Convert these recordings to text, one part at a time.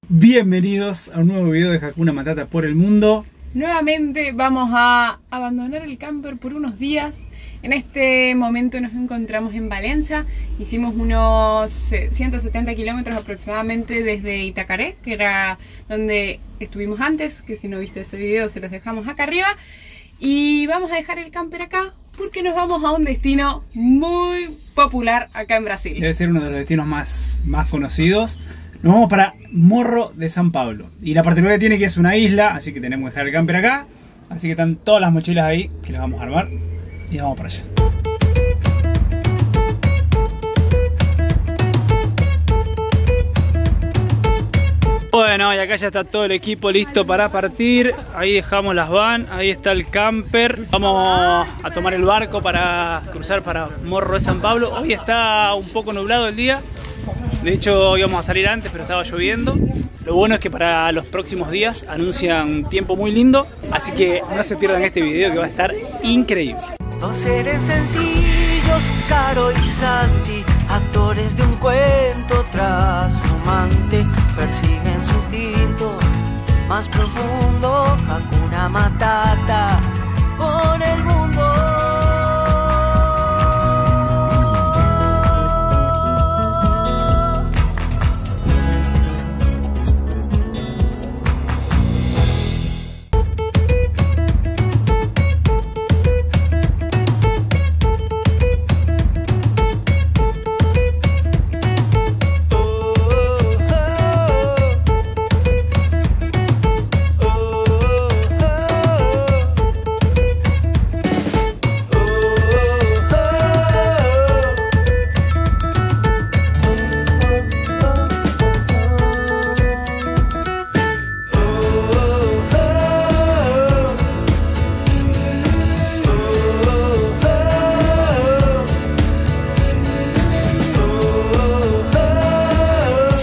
Bienvenidos a un nuevo video de Hakuna Matata por el mundo. Nuevamente vamos a abandonar el camper por unos días. En este momento nos encontramos en Valencia. Hicimos unos 170 kilómetros aproximadamente desde Itacaré, que era donde estuvimos antes, que si no viste ese video se los dejamos acá arriba. Y vamos a dejar el camper acá porque nos vamos a un destino muy popular acá en Brasil. Debe ser uno de los destinos más conocidos. Nos vamos para Morro de San Pablo. Y la particularidad que tiene que es una isla, así que tenemos que dejar el camper acá. Así que están todas las mochilas ahí que las vamos a armar y vamos para allá. Bueno, y acá ya está todo el equipo listo para partir. Ahí dejamos las van, ahí está el camper. Vamos a tomar el barco para cruzar para Morro de San Pablo. Hoy está un poco nublado el día. De hecho íbamos a salir antes, pero estaba lloviendo. Lo bueno es que para los próximos días anuncian un tiempo muy lindo. Así que no se pierdan este video que va a estar increíble. Dos seres sencillos, Caro y Santi, actores de un cuento trashumante, persiguen su instinto más profundo, Hakuna Matata por el mundo.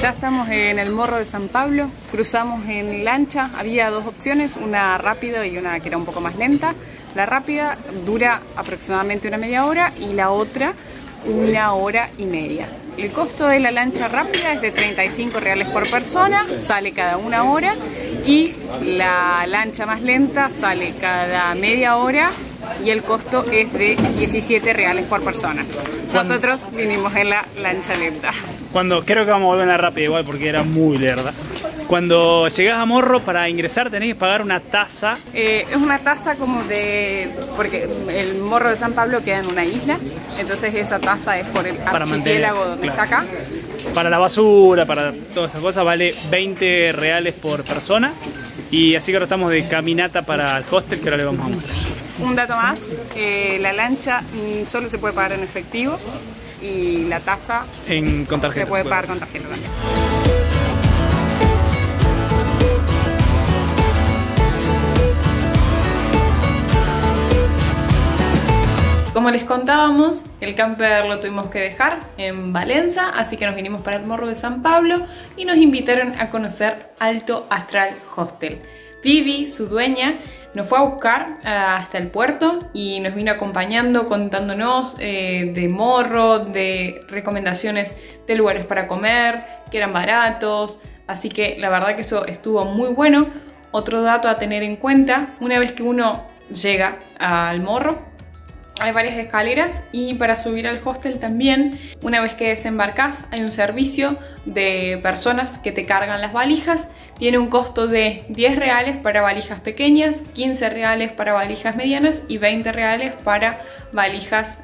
Ya estamos en el Morro de San Pablo, cruzamos en lancha, había dos opciones, una rápida y una que era un poco más lenta. La rápida dura aproximadamente una media hora y la otra una hora y media. El costo de la lancha rápida es de 35 reales por persona, sale cada una hora, y la lancha más lenta sale cada media hora y el costo es de 17 reales por persona. Nosotros vinimos en la lancha lenta. Creo que vamos a volver en la rápida igual porque era muy lerda. Cuando llegás a Morro, para ingresar tenés que pagar una tasa. Es una tasa como de... porque el Morro de San Pablo queda en una isla, entonces esa tasa es por el archipiélago donde está acá. Para la basura, para todas esas cosas, vale 20 reales por persona. Y así que ahora estamos de caminata para el hostel, que ahora le vamos a mostrar. Un dato más, la lancha solo se puede pagar en efectivo y la tasa con tarjeta, se puede pagar con tarjeta también. Como les contábamos, el camper lo tuvimos que dejar en Valencia, así que nos vinimos para el Morro de San Pablo y nos invitaron a conocer Alto Astral Hostel. Vivi, su dueña, nos fue a buscar hasta el puerto y nos vino acompañando, contándonos de Morro, de recomendaciones de lugares para comer, que eran baratos, así que la verdad que eso estuvo muy bueno. Otro dato a tener en cuenta, una vez que uno llega al Morro, hay varias escaleras, y para subir al hostel también, una vez que desembarcas, hay un servicio de personas que te cargan las valijas. Tiene un costo de 10 reales para valijas pequeñas, 15 reales para valijas medianas y 20 reales para valijas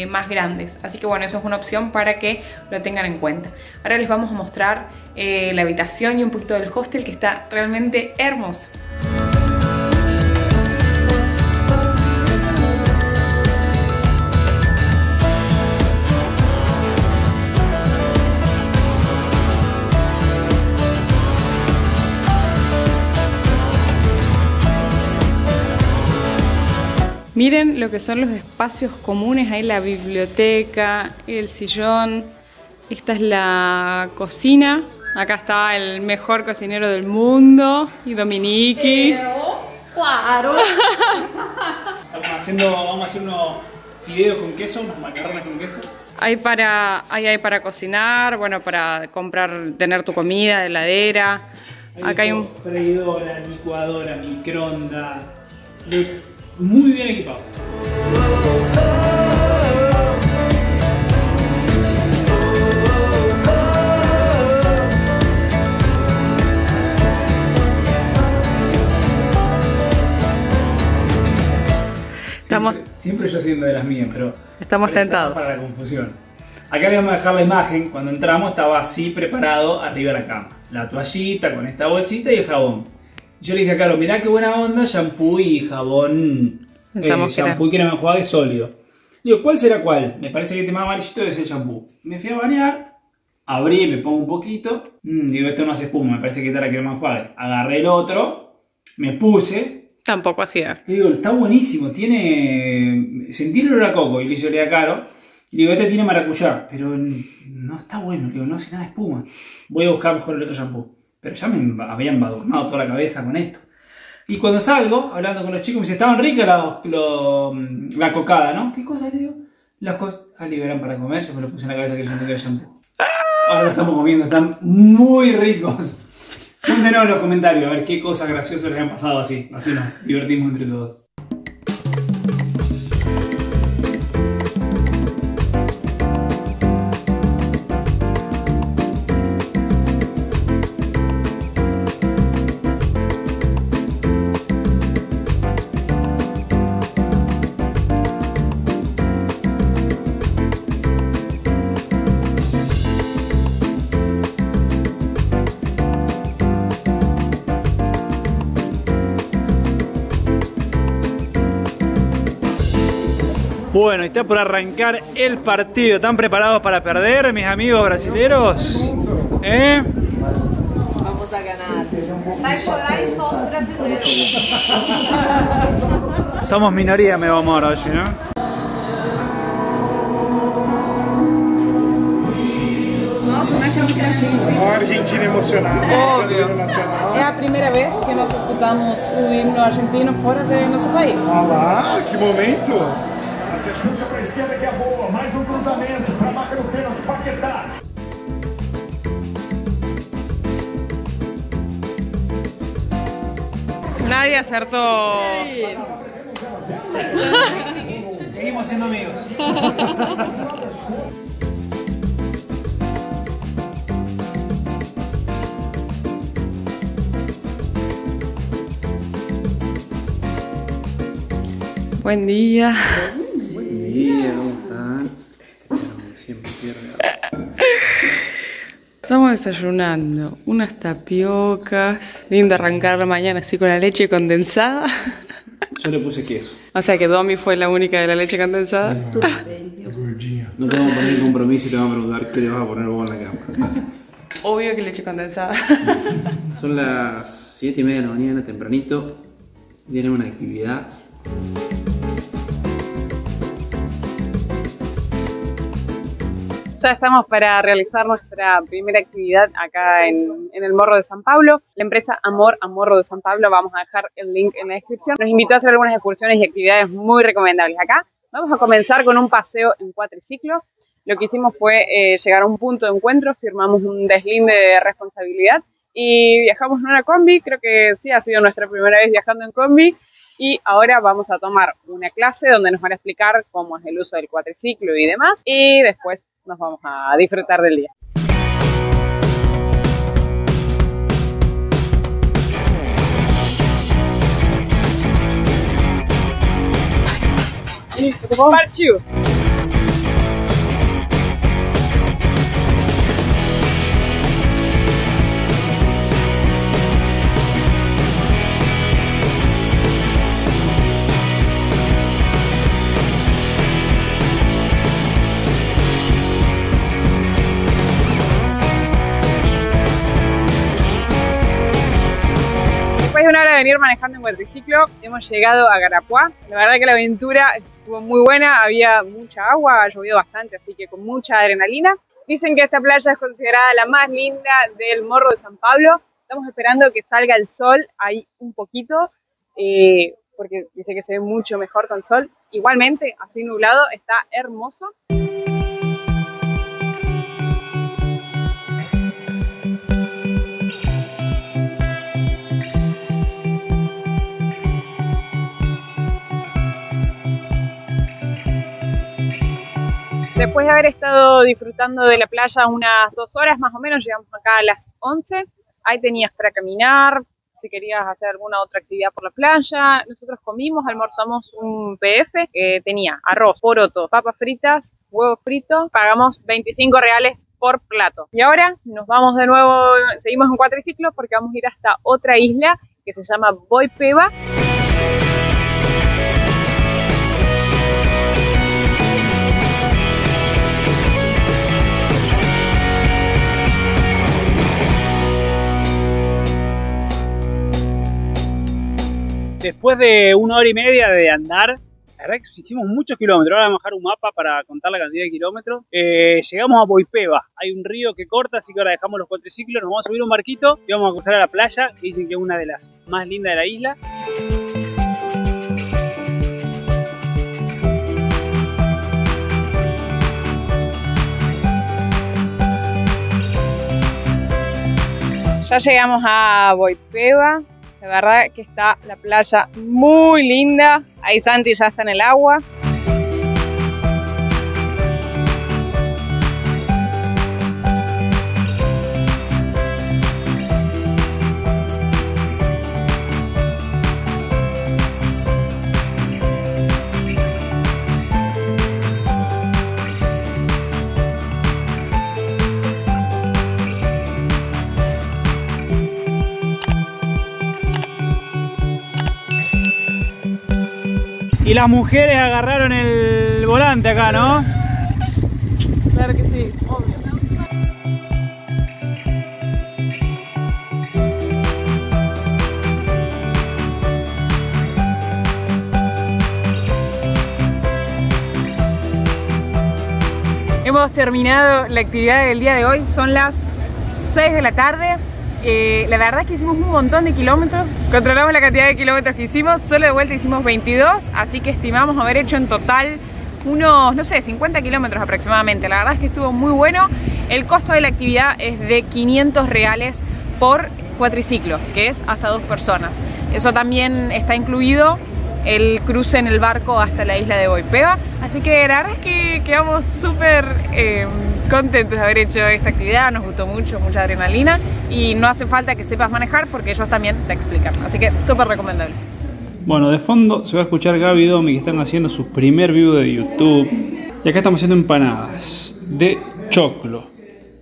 más grandes. Así que bueno, eso es una opción para que lo tengan en cuenta. Ahora les vamos a mostrar la habitación y un poquito del hostel, que está realmente hermoso. Miren lo que son los espacios comunes, ahí la biblioteca, el sillón, esta es la cocina, acá está el mejor cocinero del mundo, y Dominique. Claro. Vamos a hacer unos fideos con queso, unos macarrones con queso. Hay para cocinar, bueno, para comprar, tener tu comida, heladera. Acá hay un... freidora, licuadora, microondas. Muy bien equipado. Siempre yo haciendo de las mías, pero estamos tentados. Para la confusión. Acá le vamos a dejar la imagen. Cuando entramos estaba así preparado arriba de la cama. La toallita con esta bolsita y el jabón. Yo le dije a Caro, mirá qué buena onda, shampoo y jabón. Shampoo y crema enjuague sólido. Digo, ¿cuál será cuál? Me parece que el tema amarillito es el shampoo. Me fui a bañar, abrí, me pongo un poquito. Digo, esto no hace espuma, me parece que está la crema enjuague. Agarré el otro, me puse. Tampoco hacía. Y digo, está buenísimo, tiene... Sentí el olor a coco y le hice a Caro. Y digo, este tiene maracuyá, pero no está bueno, digo, no hace nada de espuma. Voy a buscar mejor el otro shampoo. Pero ya me había embadurnado toda la cabeza con esto. Y cuando salgo, hablando con los chicos, me dice, estaban ricas la cocada, ¿no? ¿Qué cosa le digo? Las cosas... eran para comer, ya me lo puse en la cabeza que yo no tenía shampoo. Ahora lo estamos comiendo, están muy ricos. Cuéntenos en los comentarios a ver qué cosas graciosas les han pasado así nos divertimos entre todos. Bueno, está por arrancar el partido. ¿Están preparados para perder, mis amigos brasileros? Vamos a ganar. Nacionais todos brasileiros. Somos minoría, meu amor, hoy, ¿no? Nossa, vai ser muito Argentina. Argentina emocionada. Obvio. É a primeira vez que nós escutamos o himno argentino fora de nosso país. Olha lá, que momento! Puxa para a esquerda que é boa, mais um cruzamento para a marca do pênalti, Paquetá. Nadie acertó. Seguimos siendo amigos. Buen día. ¿Cómo están? Siempre pierde. Estamos desayunando unas tapiocas. Lindo arrancar la mañana así con la leche condensada. Yo le puse queso. O sea que Domi fue la única de la leche condensada. No te vamos a poner compromiso y te vamos a preguntar qué le vas a poner vos en la cama. Obvio que leche condensada. Son las 7:30 de la mañana, tempranito. Viene una actividad. Ya estamos para realizar nuestra primera actividad acá en el Morro de San Pablo. La empresa Amor a Morro de San Pablo, vamos a dejar el link en la descripción. Nos invitó a hacer algunas excursiones y actividades muy recomendables acá. Vamos a comenzar con un paseo en cuatriciclo. Lo que hicimos fue llegar a un punto de encuentro, firmamos un deslinde de responsabilidad y viajamos en una combi. Creo que sí, ha sido nuestra primera vez viajando en combi. Y ahora vamos a tomar una clase donde nos van a explicar cómo es el uso del cuatriciclo y demás. Y después nos vamos a disfrutar del día. Partiu! Después de una hora de venir manejando en cuatriciclo, hemos llegado a Garapuá. La verdad que la aventura estuvo muy buena, había mucha agua, ha llovido bastante, así que con mucha adrenalina. Dicen que esta playa es considerada la más linda del Morro de San Pablo. Estamos esperando que salga el sol ahí un poquito, porque dice que se ve mucho mejor con sol. Igualmente, así nublado, está hermoso. Después de haber estado disfrutando de la playa unas 2 horas más o menos, llegamos acá a las 11. Ahí tenías para caminar, si querías hacer alguna otra actividad por la playa. Nosotros comimos, almorzamos un PF que tenía arroz, poroto, papas fritas, huevo frito. Pagamos 25 reales por plato. Y ahora nos vamos de nuevo, seguimos en cuatriciclo porque vamos a ir hasta otra isla que se llama Boipeba. Después de 1 hora y media de andar, la verdad que hicimos muchos kilómetros. Ahora vamos a bajar un mapa para contar la cantidad de kilómetros. Llegamos a Boipeba, hay un río que corta, así que ahora dejamos los cuatriciclos, nos vamos a subir un barquito y vamos a cruzar a la playa, que dicen que es una de las más lindas de la isla. Ya llegamos a Boipeba. La verdad que está la playa muy linda. Ahí Santi ya está en el agua. Y las mujeres agarraron el volante acá, ¿no? Claro que sí, obvio. Hemos terminado la actividad del día de hoy, son las 6 de la tarde. La verdad es que hicimos un montón de kilómetros, controlamos la cantidad de kilómetros que hicimos, solo de vuelta hicimos 22, así que estimamos haber hecho en total unos, no sé, 50 kilómetros aproximadamente. La verdad es que estuvo muy bueno. El costo de la actividad es de 500 reales por cuatriciclo, que es hasta 2 personas. Eso también está incluido el cruce en el barco hasta la isla de Boipeba, así que la verdad es que quedamos súper contentos de haber hecho esta actividad. Nos gustó mucho, mucha adrenalina, y no hace falta que sepas manejar porque ellos también te explican, así que súper recomendable. Bueno, de fondo se va a escuchar Gaby y Domi, que están haciendo su primer video de YouTube. Y acá estamos haciendo empanadas de choclo,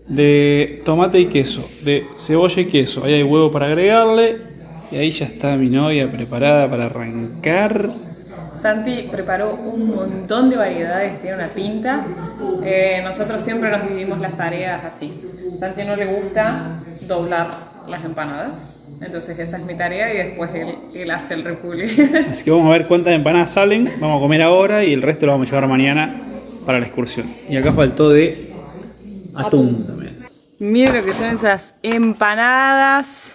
de tomate y queso, de cebolla y queso. Ahí hay huevo para agregarle. Y ahí ya está mi novia preparada para arrancar. Santi preparó un montón de variedades, tiene una pinta. Nosotros siempre nos dividimos las tareas así. Santi no le gusta doblar las empanadas, entonces esa es mi tarea y después él hace el repulgue. Así que vamos a ver cuántas empanadas salen, vamos a comer ahora y el resto lo vamos a llevar mañana para la excursión. Y acá faltó de atún también. Miren lo que son esas empanadas.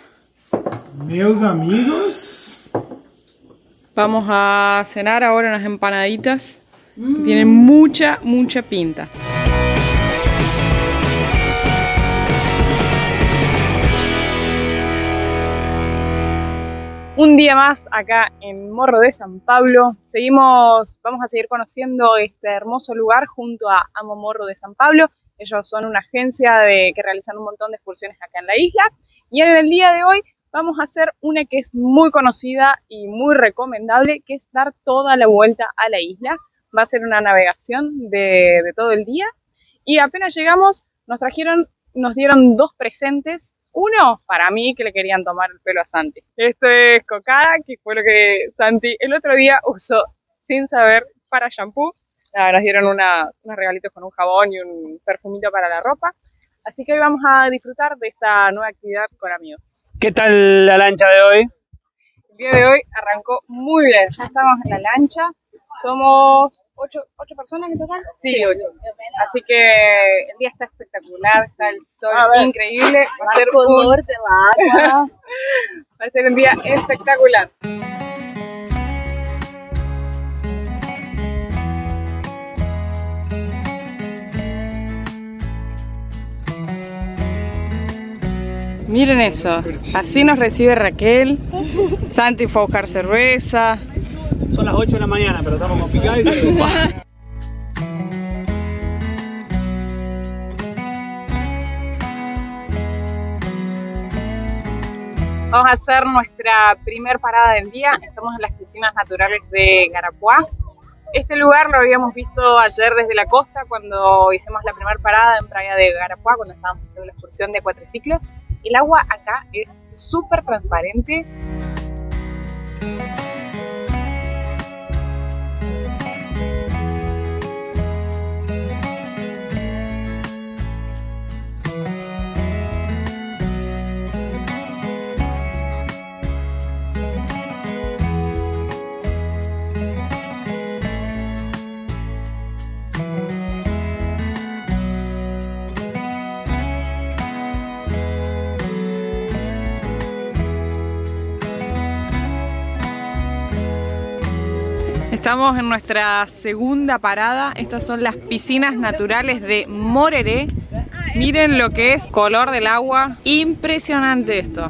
Meus amigos, Vamos a cenar ahora unas empanaditas que tienen mucha pinta. Un día más acá en Morro de San Pablo. Vamos a seguir conociendo este hermoso lugar junto a Amo Morro de San Pablo. Ellos son una agencia que realizan un montón de excursiones acá en la isla. Y en el día de hoy vamos a hacer una que es muy conocida y muy recomendable, que es dar toda la vuelta a la isla. Va a ser una navegación de todo el día. Y apenas llegamos, nos dieron 2 presentes. Uno, para mí, que le querían tomar el pelo a Santi. Esto es cocada, que fue lo que Santi el otro día usó sin saber para shampoo. Nos dieron unos regalitos con un jabón y un perfumito para la ropa. Así que hoy vamos a disfrutar de esta nueva actividad con amigos. ¿Qué tal la lancha de hoy? El día de hoy arrancó muy bien. Ya estamos en la lancha. Somos 8 personas en total. Sí, 8. Así que el día está espectacular, está el sol increíble. Va a ser va a ser un día espectacular. Miren eso, así nos recibe Raquel. Santi fue a buscar cerveza. Son las 8 de la mañana, pero estamos con picada y se Vamos a hacer nuestra primer parada del día. Estamos en las piscinas naturales de Garapuá. Este lugar lo habíamos visto ayer desde la costa cuando hicimos la primera parada en Playa de Garapuá, cuando estábamos haciendo la excursión de cuatriciclos. El agua acá es súper transparente. Estamos en nuestra segunda parada. Estas son las piscinas naturales de Moreré. Miren lo que es color del agua. Impresionante esto.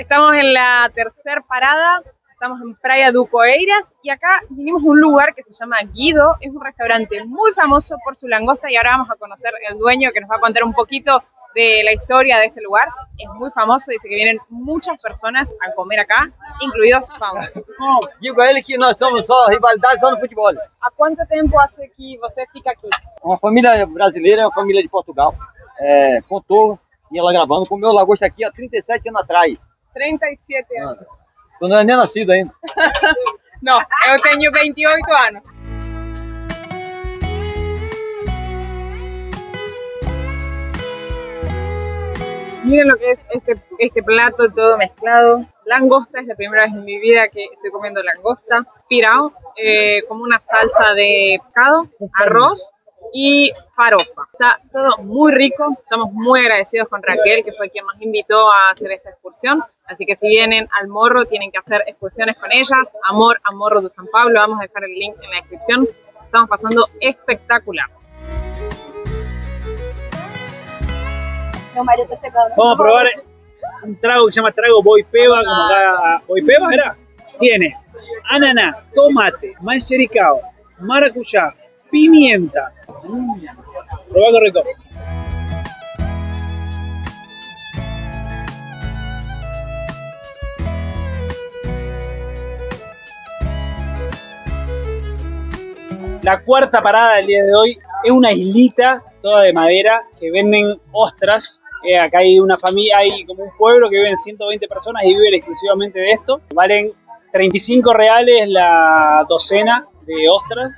Estamos en la tercera parada, estamos en Praia do Coeiras y acá vinimos a un lugar que se llama Guido. Es un restaurante muy famoso por su langosta y ahora vamos a conocer el dueño que nos va a contar un poquito de la historia de este lugar. Es muy famoso, dice que vienen muchas personas a comer acá, incluidos famosos. Digo a ele que nós somos só rivalidade só no futebol. ¿A cuánto tiempo hace que você fica aqui? Uma família brasileira, uma família de Portugal. Contou, ia lá gravando, comeu lagosta aqui há 37 anos atrás. 37 anos. Tu não era nem nascido ainda. No, eu tenho 28 años. Miren lo que es este plato todo mezclado. Langosta, es la primera vez en mi vida que estoy comiendo langosta. Pirao, como una salsa de pescado, arroz y farofa. Está todo muy rico. Estamos muy agradecidos con Raquel, que fue quien nos invitó a hacer esta excursión. Así que si vienen al Morro tienen que hacer excursiones con ellas. Amor a Morro de San Pablo. Vamos a dejar el link en la descripción. Estamos pasando espectacular. Vamos a probar un trago que se llama trago Boipeba, como acá. ¿Boipeba era? Tiene ananá, tomate, manjericao, maracuyá, pimienta. Probá con rico. La cuarta parada del día de hoy es una islita toda de madera que venden ostras. Acá hay una familia, hay como un pueblo que viven 120 personas y viven exclusivamente de esto. Valen 35 reales la docena de ostras.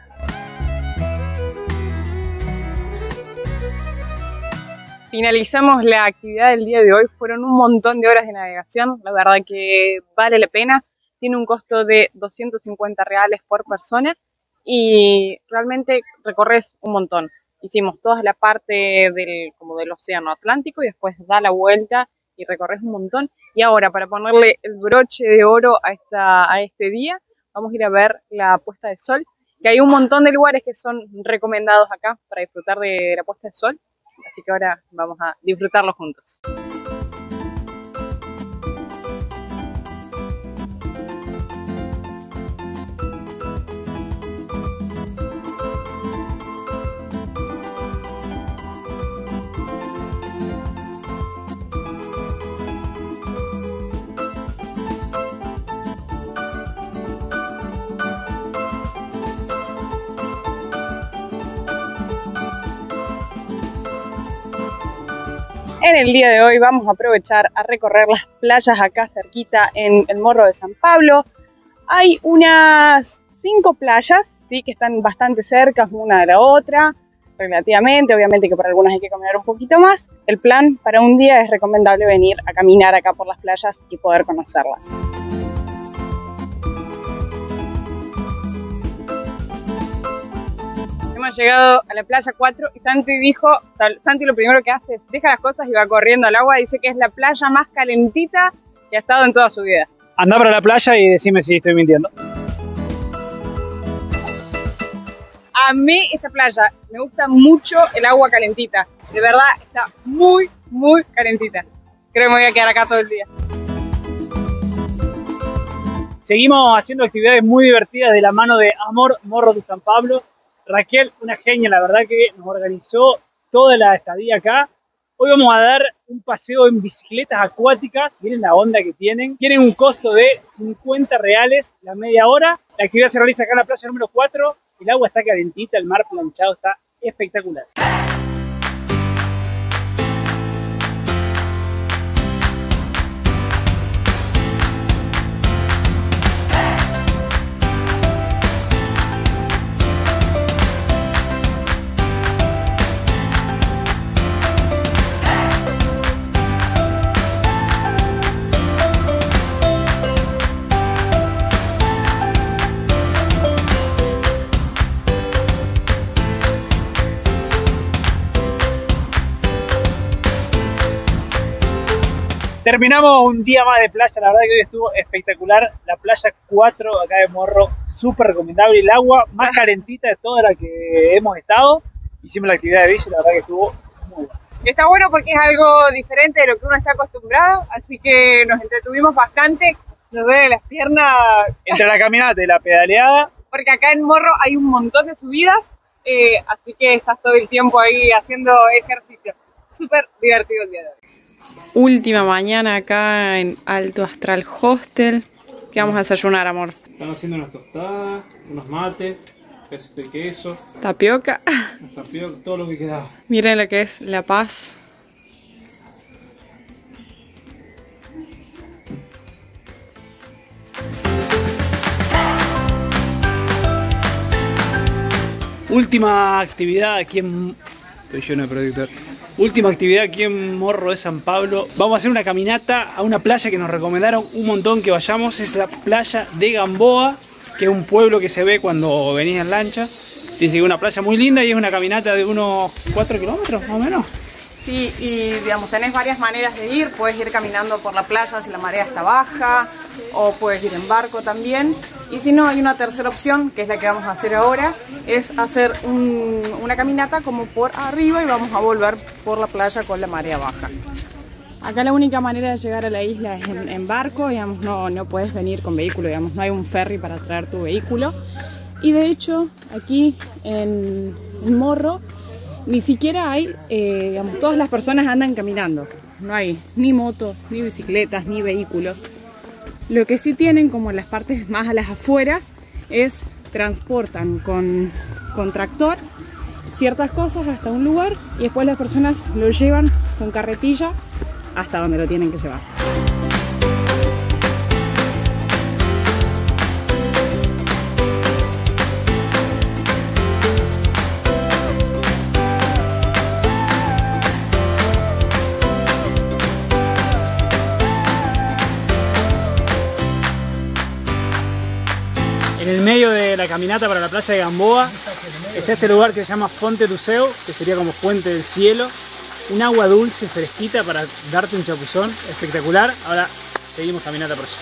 Finalizamos la actividad del día de hoy. Fueron un montón de horas de navegación. La verdad que vale la pena. Tiene un costo de 250 reales por persona y realmente recorres un montón. Hicimos toda la parte como del océano Atlántico y después da la vuelta y recorres un montón. Y ahora, para ponerle el broche de oro a este día, vamos a ir a ver la puesta de sol, que hay un montón de lugares que son recomendados acá para disfrutar de la puesta de sol. Así que ahora vamos a disfrutarlo juntos. En el día de hoy vamos a aprovechar a recorrer las playas acá cerquita en el Morro de San Pablo. Hay unas 5 playas, sí, que están bastante cerca una de la otra, relativamente. Obviamente que para algunas hay que caminar un poquito más. El plan para un día es recomendable venir a caminar acá por las playas y poder conocerlas. Hemos llegado a la playa 4 y Santi dijo, Santi lo primero que hace es deja las cosas y va corriendo al agua. Dice que es la playa más calentita que ha estado en toda su vida. Andá para la playa y decime si estoy mintiendo. Amé esta playa, me gusta mucho el agua calentita. De verdad, está muy, muy calentita. Creo que me voy a quedar acá todo el día. Seguimos haciendo actividades muy divertidas de la mano de Amor Morro de San Pablo. Raquel, una genia, la verdad que nos organizó toda la estadía acá. Hoy vamos a dar un paseo en bicicletas acuáticas. Miren la onda que tienen. Tienen un costo de 50 reales la media hora. La actividad se realiza acá en la playa número 4. El agua está calentita, el mar planchado, está espectacular. Terminamos un día más de playa, la verdad que hoy estuvo espectacular. La playa 4 acá de Morro, súper recomendable. El agua más calentita de toda la que hemos estado. Hicimos la actividad de bici, la verdad que estuvo muy buena. Está bueno porque es algo diferente de lo que uno está acostumbrado, así que nos entretuvimos bastante. Nos duele las piernas. Entre la caminata y la pedaleada. Porque acá en Morro hay un montón de subidas, así que estás todo el tiempo ahí haciendo ejercicio. Súper divertido el día de hoy. Última mañana acá en Alto Astral Hostel. ¿Qué vamos a desayunar, amor? Están haciendo unas tostadas, unos mates, pedacitos de queso. Tapioca. Tapioca, todo lo que quedaba. Miren lo que es La Paz. Última actividad aquí en... Estoy lleno de productor. Última actividad aquí en Morro de San Pablo. Vamos a hacer una caminata a una playa que nos recomendaron un montón que vayamos. Es la playa de Gamboa, que es un pueblo que se ve cuando venís en lancha. Dice que es una playa muy linda y es una caminata de unos 4 kilómetros más o menos. Sí, y digamos, tenés varias maneras de ir. Puedes ir caminando por la playa si la marea está baja, o puedes ir en barco también. Y si no, hay una tercera opción, que es la que vamos a hacer ahora, es hacer una caminata como por arriba y vamos a volver por la playa con la marea baja. Acá la única manera de llegar a la isla es en barco, digamos, no puedes venir con vehículo, digamos, no hay un ferry para traer tu vehículo. Y de hecho, aquí en Morro, ni siquiera hay, digamos, todas las personas andan caminando. No hay ni motos, ni bicicletas, ni vehículos. Lo que sí tienen, como en las partes más a las afueras, es transportan con tractor ciertas cosas hasta un lugar y después las personas lo llevan con carretilla hasta donde lo tienen que llevar. En el medio de la caminata para la playa de Gamboa está este lugar que se llama Fonte Luceo, que sería como fuente del cielo. Un agua dulce, fresquita para darte un chapuzón, espectacular. Ahora seguimos caminata por allá.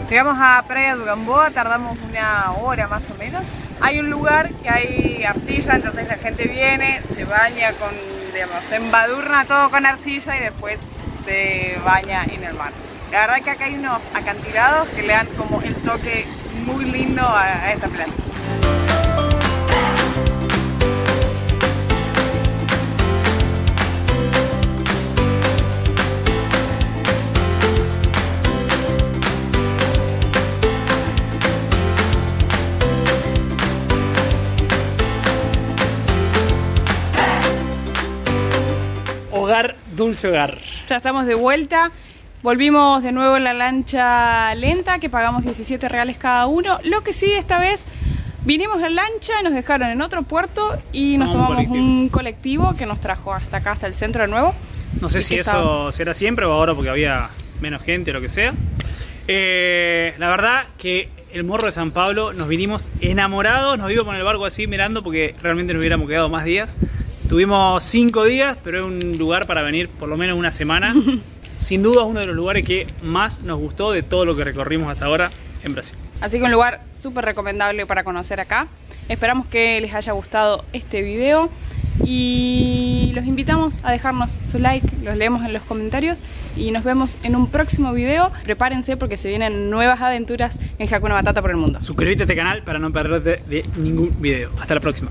Llegamos a Praia do Gamboa, tardamos una hora más o menos. Hay un lugar que hay arcilla, entonces la gente viene, se baña con, digamos, se embadurna todo con arcilla y después se baña en el mar. La verdad que acá hay unos acantilados que le dan como el toque muy lindo a esta playa. Hogar, dulce hogar. Ya estamos de vuelta. Volvimos de nuevo en la lancha lenta, que pagamos 17 reales cada uno. Lo que sí, esta vez vinimos en lancha y nos dejaron en otro puerto y nos tomamos un colectivo que nos trajo hasta acá, hasta el centro de nuevo. No sé si eso será siempre o ahora porque había menos gente o lo que sea. La verdad que el Morro de San Pablo nos vinimos enamorados, nos vimos con el barco así mirando porque realmente nos hubiéramos quedado más días. Tuvimos 5 días, pero es un lugar para venir por lo menos una semana. sin duda es uno de los lugares que más nos gustó de todo lo que recorrimos hasta ahora en Brasil. Así que un lugar súper recomendable para conocer acá. Esperamos que les haya gustado este video y los invitamos a dejarnos su like, los leemos en los comentarios y nos vemos en un próximo video. Prepárense porque se vienen nuevas aventuras en Hakuna Matata por el mundo. Suscríbete a este canal para no perderte de ningún video. Hasta la próxima.